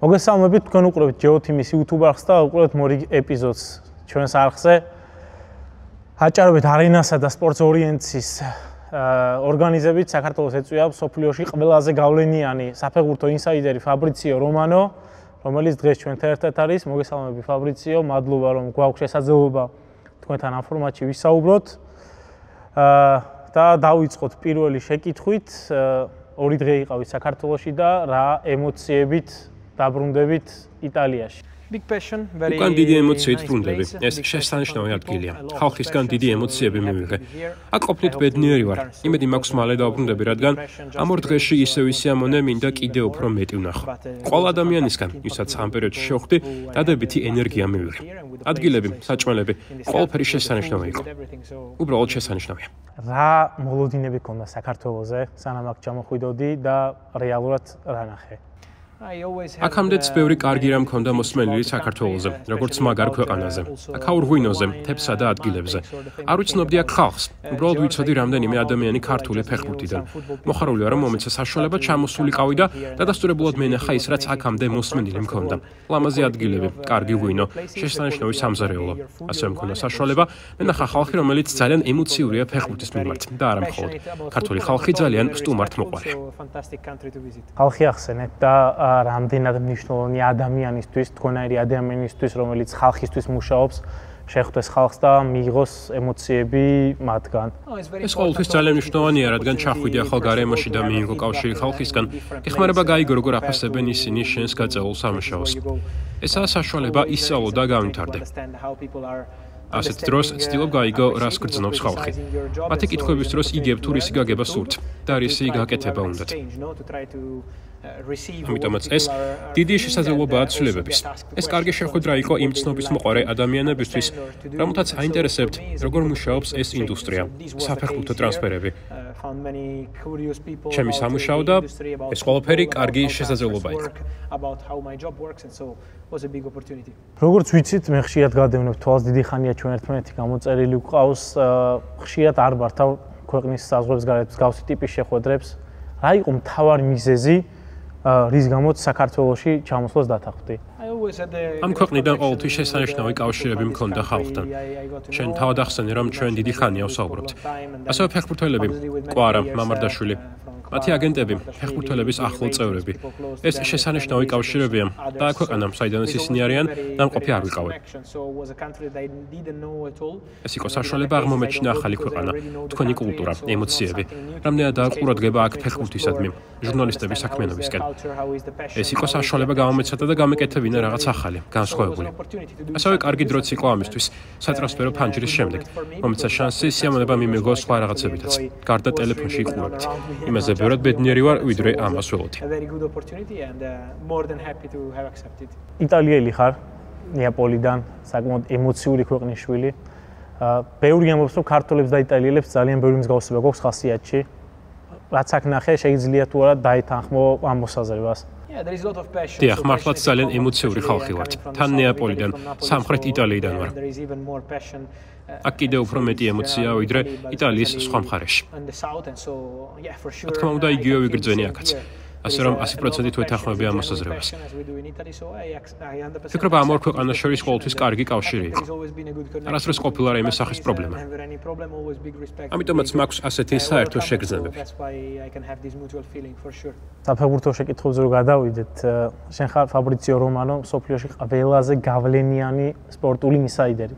მოგესალმებით, თქვენ უყურებთ GeoTeam-ის YouTube არხს და უყურებთ მორიგ ეპიზოდს ჩვენს არხზე. აჭარობით არენასა და სპორტს ორიენტის ორგანიზებით საქართველოს ეწვია მსოფლიოში ყველაზე გავლენიანი საფეხბურთო ინსაიდერი ფაბრიციო რომანო, რომელიც დღეს ჩვენთან ერთად არის. მოგესალმებით ფაბრიციო, მადლობა რომ გვაქვს შესაძლებლობა თქვენთან ამ ფორმატში ვისაუბროთ. და დავიწყოთ პირველი შეკითხვით. ორი დღე იყავით საქართველოში და რა ემოციებით დაბრუნდებით იტალიაში? უკან დიდი ემოციით ბრუნდები. ეს შესანიშნავი ადგილია. ხალხისგან დიდი ემოციები მივიღე. აქ ყოფნით ბედნიერი ვარ. იმედი მაქვს მალე დავბრუნდები, რადგან ამ ორ დღეში ისევ სიამოვნე მინდა კიდევ უფრო მეტი ვნახო. ყველა ადამიანისგან, ვისაც ამ პერიოდში შევხვდი, დადებითი ენერგია მივიღე. ადგილები, საჭმელები, ყველაფერი შესანიშნავი იყო. უბრალოდ შესანიშნავია. რა მოლოდინები გქონდა საქართველოზე, სანამ აქ ჩამოხვიდოდი და რეალურად რა ნახე? აქამდეც ბევრი კარგი რამ მქონდა მოსმენილი საქართველოზე, როგორც მაგარ ქვეყანაზე, აქაურ ღვინოზე, მთებსა და ადგილებზე. არ ვიცნობდი აქ ხალხს, უბრალოდ ვიცოდი რამდენიმე ადამიანი ქართული ფეხბურთიდან. მოხარული ვარ, რომ მომეცა საშუალება ჩამოსულიყავი და დადასტურებულად მენახა ის, რაც აქამდე მოსმენილი მქონდა. ლამაზი ადგილები, კარგი ღვინო, შესანიშნავი სამზარეულო. ასევე მქონდა საშუალება მენახა ხალხი, რომელიც ძალიან ემოციურია ფეხბურთის მიმართ და არა მხოლოდ. ქართული ხალხი ძალიან სტუმართ მოყვარია. ხალხი ახსენეთ და რამდენად მნიშვნელოვანი ადამიანისთვის, თქვენაირი ადამიანისთვის, რომელიც ხალხისთვის მუშაობს, შეხვდეს ხალხს და მიიღოს ემოციები მათგან. ეს ყოველთვის ძალიან მნიშვნელოვანია, რადგან ჩახვიდე ახალ გარემოში და მიიღო კავშირი ხალხისგან, ეხმარება გაიგო, როგორ აფასებენ ისინი შენს გაწეულ სამუშაოს. ესაა საშუალება ისწავლო და განვითარდე. ასეთ დროს ცდილობ გაიგო, რას გრძნობს ხალხი. მათი კითხვების დროს იგებ თუ რისი გაგება სურთ და რისი გაკეთება უნდათ. ამიტომაც ეს დიდი შესაძლებლობაა ცვლილებების. ეს კარგი შეხვედრა იყო იმ ცნობის მოყარე ადამიანებისთვის, რომელთაც აინტერესებთ, როგორ მუშაობს ეს ინდუსტრია, საფეხბურთო ტრანსფერები. ჩემი სამუშაო და ეს ყველაფერი კარგი შესაძლებლობა იყო. როგორც ვიცით, მე ხშირად გადავნებ თვალს, დიდი ხანია ჩვენ ერთმანეთი გამოწერილი გვყავს, ხშირად არ მართავ ქვეყნის საზღვრებს გარეთ მსგავსი ტიპის შეხვედრებს. რა იყო მთავარი მიზეზი, რის გამოც საქართველოში ჩამოსვლას დათანხმდი? ამ ქვეყნიდან ყოველთვის შესანიშნავი კავშირები მქონდა ხალხთან. შენ თავად ახსენე, რომ ჩვენ დიდი ხანია ვსაუბრობთ. ასევე ფეხბურთელები, კვარა, მამარდაშვილი, მათი აგენტები, ფეხბურთელების ახლო წევრები. ეს შესანიშნავი კავშირებია და ქვეყანა, საიდანაც ისინი არიან, ნამყოფი არ ვიყავი. ეს იყო საშუალება აღმომეჩინა ახალი ქვეყანა, თქვენი კულტურა, ემოციები, რამდენადაა ყურადღება აქ ფეხბურთისადმი, ჟურნალისტების საქმიანობისკენ. ეს იყო საშუალება გამომეცადა და გამეკეთებინა რაღაც ახალი, განსხვავებული. ასევე კარგი დროც იყო ამისთვის, სატრანსფერო ფანჯრის შემდეგ, მომეცა შანსი სიამოვნება მიმიღო სხვა რაღაცებითაც, გარდა ტელეფონში იყურებით. იმაზე ბევრად ბედნიერი ვარ, ვიდრე ამას ველოდი. იტალიელი ხარ, ნეაპოლიდან, საკმაოდ ემოციური ქვეყნის შვილი. ბევრი ამბობს, რომ ქართველებს და იტალიელებს ძალიან ბევრი მსგავსება გვაქვს ხასიათში. რაც აქ ნახე, შეიძლება თუ არა დაეთანხმო ამ მოსაზრებას. დიახ, მართლაც ძალიან ემოციური ხალხი ვართ. თან ნეაპოლიდან, სამხრეთ იტალიიდან ვარ. აქ კიდევ უფრო მეტი ემოციაა, ვიდრე იტალიის სხვა მხარეში. რა თქმა უნდა, იგივე ვიგრძენი აქაც. ასე რომ 100% ვეთანხმები ამ მოსაზრებას. ფიქრობ, ამ ორ ქვეყანას შორის ყოველთვის კარგი კავშირი იყო. არასდროს ყოფილა რაიმე სახის პრობლემა. ამიტომაც მაქვს ასეთი საერთო შეგრძნებები. საფეხბურთო შეკითხვებზე რო გადავიდეთ, შენ ხარ ფაბრიციო რომანო, მსოფლიოში ყველაზე გავლენიანი სპორტული ინსაიდერი.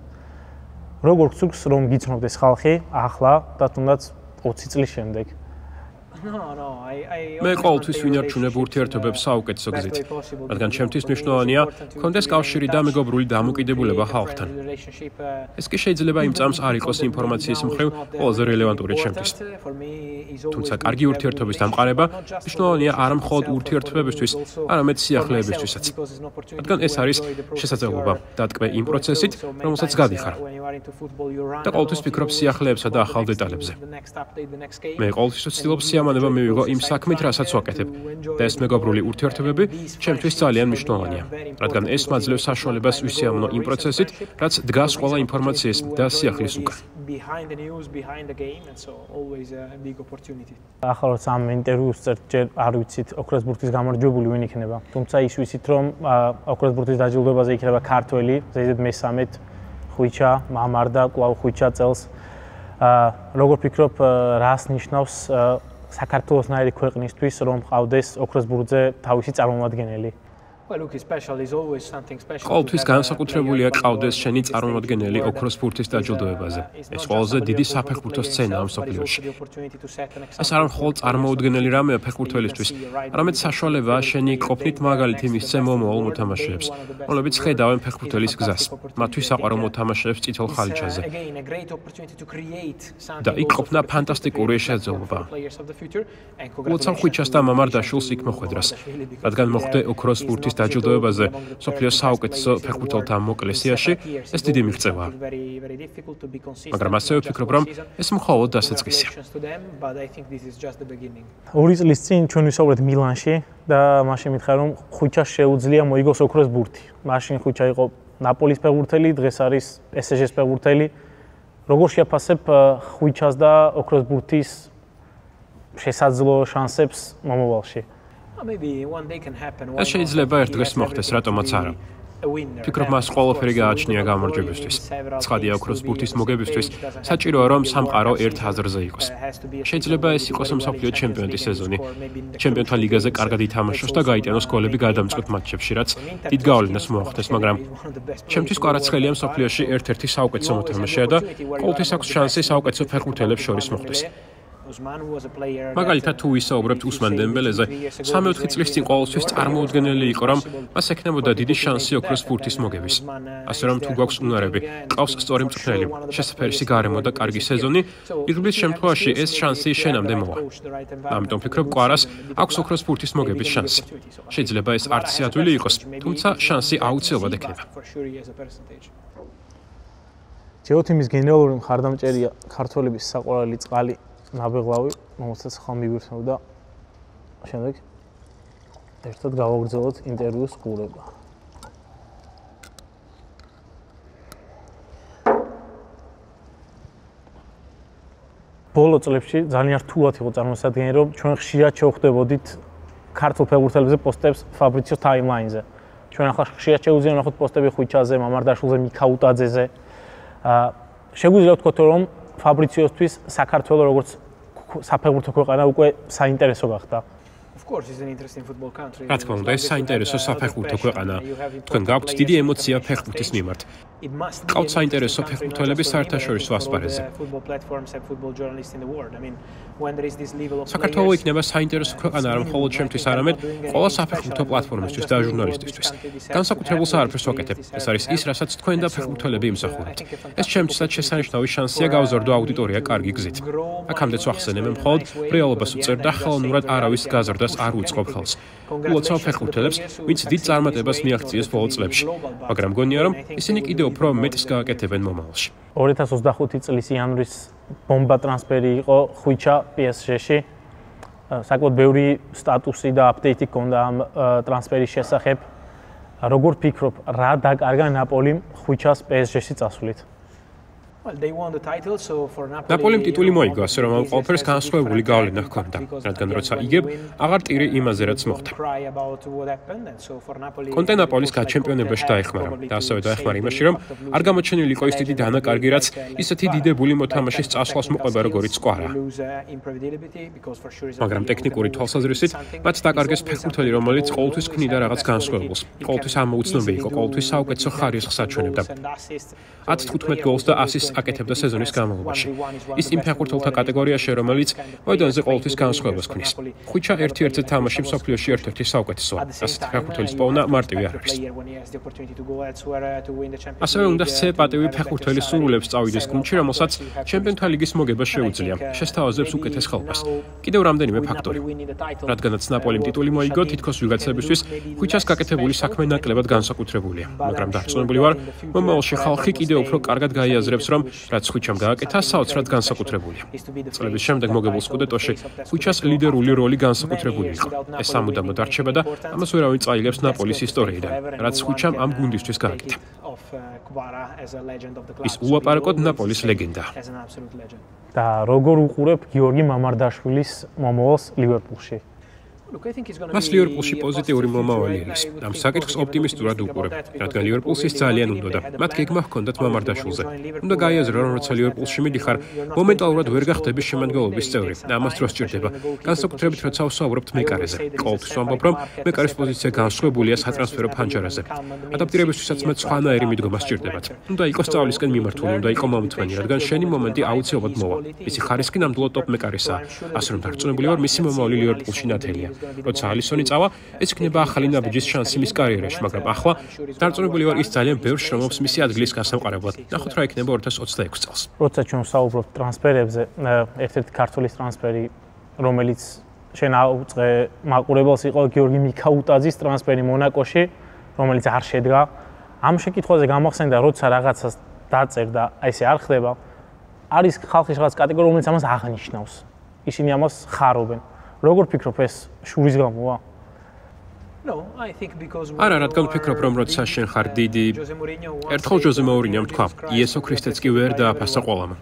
როგორ გწუხს რომ გიცნობდეს ხალხი ახლა და თუნდაც 20 წლის შემდეგ? მე ყოველთვის ვინარჩუნებ ურთიერთობებს საუკეთესო გზით, რადგან ჩემთვის მნიშვნელოვანია გქონდეს კავშირი და მეგობრული დამოკიდებულება ხალხთან. ეს კი შეიძლება იმ წამს არ იყოს ინფორმაციის მხრივ ყველაზე რელევანტური ჩემთვის. თუმცა კარგი ურთიერთობის დამყარება მნიშვნელოვანია არა მხოლოდ ურთიერთობებისთვის, არამედ სიახლეებისთვისაც. რადგან ეს არის შესაძლებლობა დატკბე იმ პროცესით, რომელსაც გადიხარ. და ყოველთვის ვფიქრობ სიახლეებსა და ახალ დეტალებზე. მე ყოველთვის ვცდილობ სიამოვნება მივიღო იმ საქმით, რასაც ვაკეთებ. და ეს მეგობრული ურთიერთობები ჩემთვის ძალიან მნიშვნელოვანია, რადგან ეს მაძლევს საშუალებას ვისიამოვნო იმ პროცესით, რაც დგას ყველა ინფორმაციის და სიახლის უკან. behind the news, behind the game, and so always a big opportunity. ახლა რომ ამ ინტერვიუს წერთ, ჯერ არ ვიცით ოქროს ბურთის გამარჯვებული ვინ იქნება. თუმცა ის ვიცით, რომ ოქროს ბურთის დაჯილდოებაზე იქნება ქართველი, ზედმეტ მესამედ ხვიჩა, მამარდა, კვლავ ხვიჩა წელს. როგორ ფიქრობ, რას ნიშნავს საქართველოსნაირი ქვეყნისთვის, რომ ყავდეს ოქროს ბურთზე თავისი წარმომადგენელი? Well, look, special is always something special. ყოველთვის განსაკუთრებულია ყავდეს შენი წარმომადგენელი ოქროს ბურთის დაჯილდოებაზე. ეს ყველაზე დიდი საფეხბურთო სცენაა მსოფლიოში. ეს არ მხოლოდ წარმოუდგენელი რამეა ფეხბურთელისთვის, არამედ საშუალებაა შენი ყოფნით მაგალითი მისცე მომავალ მოთამაშეებს, რომლებიც ხედავენ ფეხბურთელის გზას, მათთვის საყვარელ მოთამაშეებს წითელ ხალიჩაზე. და იქ ყოფნა ფანტასტიკური შესაძლებლობა. ლოცავ ხვიჩას და მამარდაშვილს იქ მოხვედრას, რადგან მოხვდე ოქროს ბურთის დაჯილდოებაზე სოფლიოს საუკეთესო ფეხბურთელთა მოკლესიაში, ეს დიდი მიღწევაა. მაგრამ ასევე ვფიქრობ, რომ ეს მხოლოდ დასაწყისია. 2 წლის წინ ჩვენ ვისაუბრეთ მილანში და მაშინ მითხრა, რომ ხვიჩას შეუძლია მოიგოს ოქროს ბურთი. მაშინ ხვიჩა იყო ნაპოლის ფეხბურთელი, დღეს არის PSG-ის ფეხბურთელი. როგორ შეაფასებ ხვიჩას და ოქროს ბურთის შესაძლო შანსებს მომავალში? ეს შეიძლება ერთ დღეს მოხდეს, რატომაც არა. ფიქრობ, მას ყველაფერი გააჩნია გამარჯვებისთვის. ცხადია, ოქროს ბურთის მოგებისთვის საჭიროა, რომ სამყარო ერთ აზრზე იყოს. შეიძლება ეს იყოს მსოფლიო ჩემპიონატის სეზონი. ჩემპიონთა ლიგაზე კარგად ითამაშოს და გაიტანოს გოლები გადამწყვეტ მატჩებში, რაც დიდ გავლენას მოახდენს, მაგრამ ჩემთვის კვარაცხელია მსოფლიოში ერთ-ერთი საუკეთესო მოთამაშეა და ყოველთვის აქვს შანსი საუკეთესო ფეხბურთელებს შორის მოხვდეს. მაგალითად, თუ ვისაუბრებთ უსმან დემბელეზე, 3-4 წლის წინ ყოველთვის წარმოუდგენელი იყო, რომ მას ექნებოდა დიდი შანსი ოქროს ბურთის მოგების. ასე რომ, თუ გვაქვს უნარები, ყავს სწორი მწვრთნელი, შესაძფერისი გარემო და კარგი სეზონი, იღბლის შემთხვევაში ეს შანსი შენამდე მოვა. ამიტომ ვფიქრობ, კვარას აქვს ოქროს ბურთის მოგების შანსი. შეიძლება ეს არც სიადვილი იყოს, თუმცა შანსი აუცილებლად ექნება. ჯეოთიმის გენერალური მხარდამჭერია ქართველების საყვარელი წყალი ნაბეღლავი, რომელსაც ხომ მივირთმევ და შემდეგ ერთად გავაგრძელოთ ინტერვიუს ყურება. ბოლო წლებში ძალიან რთულად იყო წარმოსადგენი, რომ ჩვენ ხშირად შევხვდებოდით ქართულ ფეხბურთელებზე პოსტებს ფაბრიციოს ტაიმლაინზე. ჩვენ ახლა ხშირად შევძლებთ ნახოთ პოსტები ხვიჩაზე, მამარდაშვილზე, მიქაუტაძეზე. შეგვიძლია ვთქვათ, რომ ფაბრიციოსთვის საქართველოს როგორც საფეხბურთო ქვეყანა უკვე საინტერესო გახდა. რა თქმა უნდა, ეს საინტერესო საფეხბურთო ქვეყანაა. თქვენ გაქვთ დიდი ემოცია ფეხბურთის მიმართ. ყავთ საინტერესო ფეხბურთელები საერთაშორისო ასპარეზზე. საქართველო იქნება საინტერესო ქვეყანა არა მხოლოდ ჩემთვის, არამედ ყველა საფეხბურთო პლატფორმისთვის და ჟურნალისტისთვის. განსაკუთრებულს არაფერს ვაკეთებ. ეს არის ის, რასაც თქვენ და ფეხბურთელები იმსახურებთ. ეს ჩემთვისაც შესანიშნავი შანსია გავზარდო აუდიტორია კარგი გზით. აქამდეც ვახსენებ, მხოლოდ რეალობას უწერ და ხელოვნურად არავის გაზრდას არ უწყობ ხელს. ულოცავ ფეხბურთელებს, ვინც დიდ წარმატებას მიაღწიეს ბოლო წლებში, მაგრამ გონია, რომ ისინი კიდევ უფრო მეტს გააკეთებენ მომავალში. 2025 წლის იანვრის ბომბა ტრანსფერი იყო ხვიჩა PSG-ში. საკმაოდ ბევრი სტატუსი და აპდეიტი ჰქონდა ამ ტრანსფერის შესახებ. როგორ ფიქრობ, რა დაკარგა ნაპოლიმ ხვიჩას PSG-ში წასვლით? ნაპოლიმ ტიტული მოიგო, ასე რომ ამ ყველაფერს განსხვავებული გავლენა ჰქონდა, რადგან როცა იგებ, აღარ ტირი იმაზე, რაც მოხდა. კონტე ნაპოლის გაჩემპიონებაში დაეხმარა და ასევე დაეხმარა იმაში, რომ არ გამოჩენილი იყო ის დიდი დანაკარგი, რაც ისეთი დიდებული მოთამაშის წასვლას მოყვება, როგორიც კვარა. მაგრამ ტექნიკური თვალსაზრისით, მათ დაკარგეს ფეხბურთელი, რომელიც ყოველთვის ქმნიდა რაღაც განსხვავებულს, ყოველთვის ამოუცნობი იყო, ყოველთვის საუკეთესო ხარისხს აჩვენებდა. 10-15 გოლს და ასისტს აკეთებდა სეზონის განმავლობაში. ის იმ ფეხბურთელთა კატეგორიაში, რომელიც მოედანზე ყოველთვის განსხვავებას ქმნის. ხვიჩა ერთ-ერთი თამაში მსოფლიოში ერთ-ერთი საუკეთესოა. ასეთი ფეხბურთელის პოვნა მარტივი არ არის. ასევე უნდა სცე პატივი ფეხბურთელის სურვილებს წავიდეს გუნდში, რომელსაც ჩემპიონთა ლიგის მოგება შეუძლია. შესთავაზებს უკეთეს ხელფას. კიდევ რამდენიმე ფაქტორი. რადგანაც ნაპოლიმ ტიტული მოიგო, თითქოს ვიღაცებისთვის ხვიჩას გაკეთებული საქმე ნაკლებად განსაკუთრებულია, მაგრამ დარწმუნებული ვარ, მომავალში ხალხი კიდევ უფრო კარგად გაიაზრებს, რომ რომ რაც ხვიჩამ გააკეთა, საოცრად განსაკუთრებულია. წლების შემდეგ მოგებულ სკუდეტოში ხვიჩას ლიდერული როლი განსაკუთრებული იყო. ეს სამუდამოდ არჩება და ამას ვერავინ წაიღებს ნაპოლის ისტორიიდან, რაც ხვიჩამ ამ გუნდისთვის გააკეთა. ის უაპარაკოდ ნაპოლის ლეგენდა. და როგორ უყურებ გიორგი მამარდაშვილის მომავალს ლივერპულში? მას ლივერპულში პოზიტიური მომავალი ელის. ამ საკითხს ოპტიმისტურად უყურებ, რადგან ლივერპულს ის ძალიან უნდოდა. მათ გეგმა ჰქონდათ მამარდაშვილზე. უნდა გაიაზრო, რომ როცა ლივერპულში მიდიხარ, მომენტალურად ვერ გახდები შემადგენლობის წევრი. ამას დროს სჭირდება. განსაკუთრებით როცა ვსაუბრობთ მეკარეზე. ყოველთვის ვამბობ, რომ მეკარის პოზიცია განსხვავებულია სატრანსფერო ფანჯარაზე. ადაპტირებისთვისაც მათ სხვანაირი მიდგომა სჭირდებათ. უნდა იყოს სწავლისკენ მიმართული, უნდა იყოს მომთმენი, რადგან შენი მომენტი აუცილებლად მოვა. მისი ხარისხი ნამდვილად ტოპ მეკარისაა. ასე რომ დარწმუნებული ვარ, მისი მომავალი ლივერპულში ნათელია. როცა ალისონი წავა, ეს იქნება ახალი ნაბიჯის შანსი მის კარიერაში, მაგრამ ახლა დარწმუნებული ვარ, ის ძალიან ბევრს შრომობს მისი ადგილის გასამყარებლად. ნახოთ რა იქნება 2026 წელს. როცა ჩვენ ვსაუბრობთ ტრანსფერებზე, ერთ-ერთი ქართულის ტრანსფერი, რომელიც შენ აუწყე მაყურებელს, იყო გიორგი მიქაუტაძის ტრანსფერი მონაკოში, რომელიც არ შედგა. ამ შეკითხვაზე გამახსენდა, როცა რაღაცას დაწერდა, აი ესე არ ხდება, არის ხალხის რაღაც კატეგორია, რომელიც ამას აღნიშნავს. ისინი ამას ხარობენ. როგორ ფიქრობ, ეს შურის გამოა? არა, რადგან ვფიქრობ, რომ როცა შენ ხარ დიდი, ერთხელ ჟოზე მოურინიამ თქვა, იესო ქრისტეც კი ვერ დააფასა ყველამ.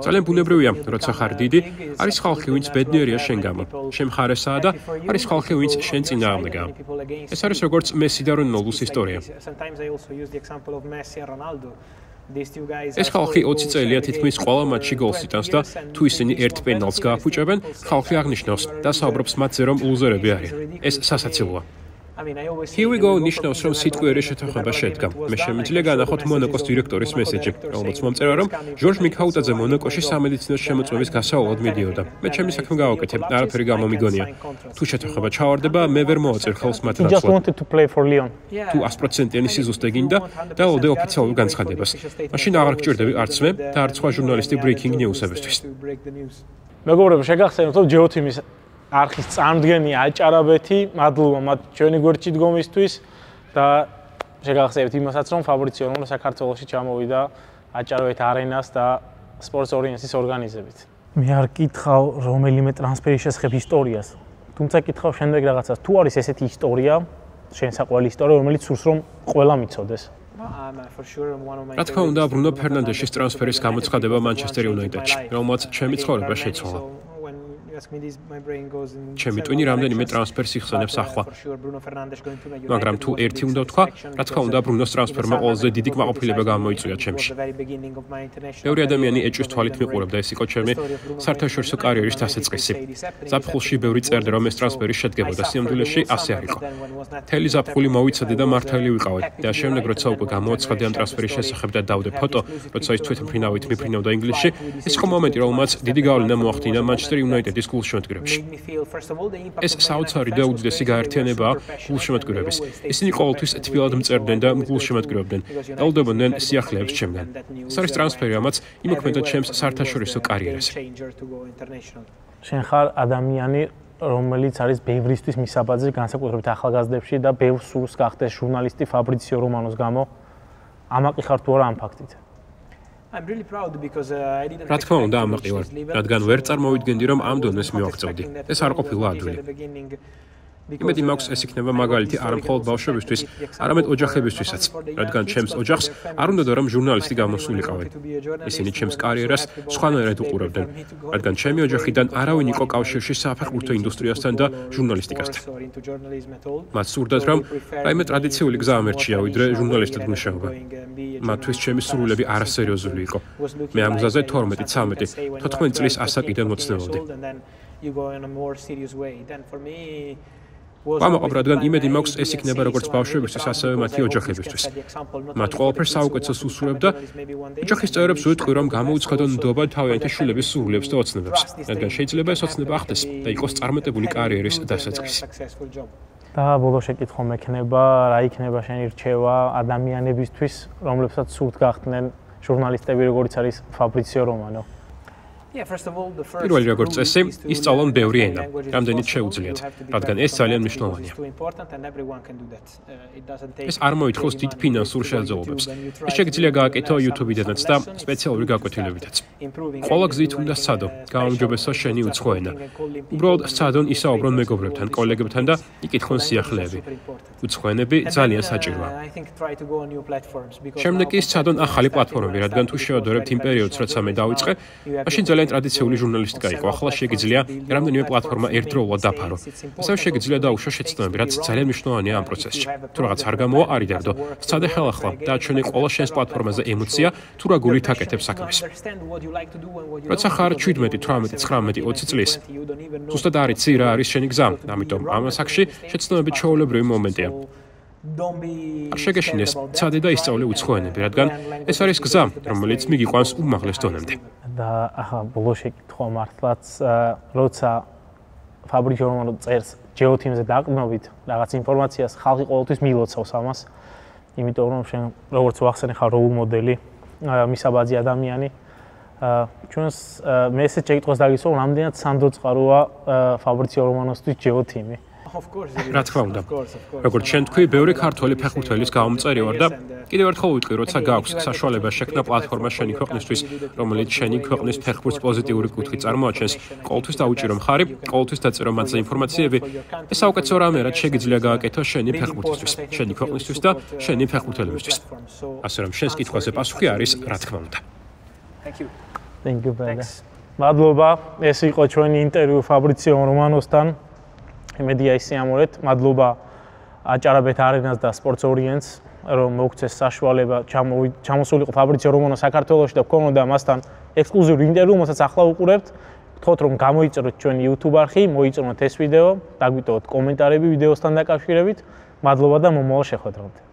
ძალიან ბუნებრივია, როცა ხარ დიდი, არის ხალხი, ვინც ბედნიერია შენ გამო, შენ მხარესაა და არის ხალხი, ვინც შენ წინააღმდეგაა. ეს არის როგორც მესი და რონალდუს ისტორია. ეს ხალხი 20 წელია თითქმის ყველა მატჩში გოლს იტანს და თუ ისინი ერთ პენალტს გააფუჭებენ, ხალხი აღნიშნავს და საუბრობს მათზე, რომ ლუზერები არიან. ეს სასაცილოა. Here we go ნიშნავს, რომ სიტყვიერი შეთანხმება შედგა. მე შემიძლია განახოთ მონაკოს დირექტორის მესეჯი, რომელმაც მომწერა, რომ ჟორჟ მიქაუტაძე მონაკოში სამედიცინო შემოწმების გასავალად მიდიოდა. მე ჩემი საქმე გავაკეთე, არაფერი გამომიგონია. თუ შეთანხმება ჩავარდება, მე ვერ მოვაწერ ხელს მათ რაცლად. თუ 100%-იანი სიზუსტე გინდა, დავალოდე ოფიციალურ განცხადებას. მაშინ აღარ გჭირდები არც მე და არც სხვა ჟურნალისტი breaking news-ებისთვის. მეგობრებო, შეგახსენებთ, რომ ჯეოთიმის არხის წარმდგენი აჭარაბეთი, მადლობა მათ ჩვენი გვერდში დგომისთვის და შეგახსენებთ იმასაც, რომ ფაბრიციო რომლა საქართველოში ჩამოვიდა აჭარაბეთ არენას და სპორტს ორიენტის ორგანიზებით. მე არ კითხავ რომელიმე ტრანსფერის შესახებ ისტორიას, თუმცა კითხავ შემდეგ რაღაცას. თუ არის ესეთი ისტორია, შენსაყვარელი ისტორია, რომელიც სურს რომ ყველა მიცოდეს. რა თქმა უნდა, ბრუნო ფერნანდეშის ტრანსფერის გამოცხადება მანჩესტერ იუნაიტედში, რომელმაც ჩემი ცხოვრება შეცვალა. ჩემი ტვინი რამდენიმე ტრანსფერს იხსენებს ახლა. მაგრამ თუ ერთი უნდა ვთქვა, რა თქმა უნდა, ბრუნოს ტრანსფერმა ყველაზე დიდი კმაყოფილება გამოიწვია ჩემში. ბევრი ადამიანი ეჭვის თვალით მიყურებდა, ეს იყო ჩემი საერთაშორისო კარიერის დასაწყისი. ზაფხულში ბევრი წერდა, რომ ეს ტრანსფერი შედგებოდა, სიამოვნებაში ასე არ იყო. მთელი ზაფხული მოვიცადე და მართალი ვიყავი და შემდეგ როცა უკვე გამოაცხადე ამ ტრანსფერის შესახებ და დავდე ფოტო, როცა ის თვითმფრინავით მიფრინავდა ინგლისში, ეს იყო მომენტი, რომელმაც დიდი გავლენა მოახდინა მანჩესტერ იუნაიტედის გულშემატკივრებში. ეს საოცარი და უდიდესი გაერთიანებაა გულშემატკივრების. ისინი ყოველთვის თბილად მწერდნენ და გულშემატკივრებდნენ. დაუდებოდნენ სიახლეებს ჩემგან. ეს არის ტრანსფერი, რამაც იმოქმედა ჩემს საერთაშორისო კარიერაზე. შენ ხარ ადამიანი, რომელიც არის ბევრისთვის მისაბაძი, განსაკუთრებით ახალგაზრდებში და ბევრ სურს გახდეს ჟურნალისტი ფაბრიციო რომანოს გამო. ამაყი ხარ თუ არა ამ ფაქტით? რა თქმა უნდა, ამაყი ვარ, რადგან ვერ წარმოვიდგენდი, რომ ამ დონეს მივაღწევდი. ეს არ ყოფილა ადვილი. იმედი მაქვს, ეს იქნება მაგალითი არა მხოლოდ ბავშვებისთვის, არამედ ოჯახებისთვისაც, რადგან ჩემს ოჯახს არ უნდოდა რომ ჟურნალისტი გამოსულიყავენ. ისინი ჩემს კარიერას სხვანაირად უყურებდნენ, რადგან ჩემი ოჯახიდან არავინ იყო კავშირში საფეხბურთო ინდუსტრიასთან და ჟურნალისტიკასთან. მათ სურდათ, რომ რაიმე ტრადიციული გზა ამერჩია, ვიდრე ჟურნალისტად მუშაობა. მათთვის ჩემი სურვილები არასერიოზული იყო. მე ამ გზაზე 12-13, 14 წლის ასაკიდან მოცნებობდი. ვამაყობ, რადგან იმედი მაქვს, ეს იქნება როგორც ბავშვებისთვის, ასევე მათი ოჯახებისთვის. მათ ყველაფერს საუკეთესოს უსურვებ და ოჯახის წევრებს ვიტყვი, რომ გამოუცხადონ ნდობა თავიანთი შვილების სურვილებს და ოცნებებს, რადგან შეიძლება ეს ოცნება ახდეს და იყოს წარმატებული კარიერის დასაწყისი. და ბოლო შეკითხვა მექნება, რა იქნება შენი რჩევა ადამიანებისთვის, რომლებსაც სურთ გახდნენ ჟურნალისტები, როგორც არის ფაბრიციო რომანო? პირველი როგორც წესი, ისწავლონ ბევრი ენა, რამდენიც შეუძლიათ, რადგან ეს ძალიან მნიშვნელოვანია. ეს არ მოითხოვს დიდ ფინანსურ შესაძლებლობებს. ეს შეგიძლია გააკეთო YouTube-დანაც და სპეციალური გაკვეთილებითაც. ყველა გზით უნდა სცადო, გააუმჯობესო შენი უცხო ენა. უბრალოდ სცადონ ისაუბრონ მეგობრებთან, კოლეგებთან და იკითხონ სიახლეები. უცხო ენები ძალიან საჭიროა. შემდეგ კი სცადონ ახალი პლატფორმები, რადგან თუ შევადარებთ იმ პერიოდს, როცა მე დავიწყე, მაშინ ძალიან ტრადიციული ჟურნალისტიკა იყო. ახლა შეგიძლია რამდენიმე პლატფორმა ერთდროულად დაფარო. ასევე შეგიძლია დაუშვო შეცდომები, რაც ძალიან მნიშვნელოვანია ამ პროცესში. თუ რაღაც არ გამოვა, არ იდარდო. სცადე ხელახლა, დააჩვენე ყველა შენს პლატფორმაზე ემოცია, თუ რა გულით აკეთებ საქმეს. როცა ხარ 17, 18, 19, 20 წლის, ზუსტად არ იცი რა არის შენი გზა, ამიტომ ამ ასაკში შეცდომები ჩვეულებრივი მომენტია. არ შეგეშინეს, ცადე და ისწავლე უცხო ენები, რადგან ეს არის გზა, რომელიც მიგიყვანს უმაღლეს დონემდე. და ახლა ბოლოში კითხვა მართლაც, როცა ფაბრიკო რომანო წერს GeoTeam-ზე დაყრდნობით რაღაც ინფორმაციას, ხალხი ყოველთვის მილოცავს ამას, იმიტომ რომ შენ როგორც ვახსენე ხარ როლ მოდელი, მისაბაძი ადამიანი. ჩვენს მე ესე შეკითხოს დაგისვა, რამდენად სანდრო წყაროა ფაბრიკო რომანოსთვის GeoTeam-ი. რა თქმა უნდა. როგორც შენ თქვი, ბევრი ქართველი ფეხბურთელის გამომწერი ვარ და კიდევ ერთხელ ვიტყვი, როცა გაქვს საშუალება შექმნა პლატფორმა შენი ქვეყნისთვის, რომელიც შენი ქვეყნის ფეხბურთს პოზიტიური კუთხით წარმოაჩენს, ყოველთვის დაუჭირო მხარი, ყოველთვის დაწერო მათზე ინფორმაციები. ეს საუკეთესო რამეა, რაც შეგიძლია გააკეთო შენი ფეხბურთისთვის, შენი ქვეყნისთვის და შენი ფეხბურთელებისთვის. ასე რომ შენს კითხვაზე პასუხი არის, რა თქმა უნდა. Thank you, brother. მადლობა, ეს იყო ჩვენი ინტერვიუ ფაბრიციო რომანოსთან. მედია ისიამურეთ, მადლობა აჭარაბეთ არენას და სპორტს ორიენტს, რომ მოგცეს საშუალება ჩამოსულიყო ფაბრიციო რომანო საქართველოში და გქონოდა მასთან ექსკლუზიური ინტერვიუ, რომელსაც ახლა უყურებთ. გთხოვთ რომ გამოიწეროთ ჩვენი YouTube არხი, მოიწონოთ ეს ვიდეო, დაგვიტოვოთ კომენტარები ვიდეოსთან დაკავშირებით. მადლობა და მომავალ შეხვედრამდე.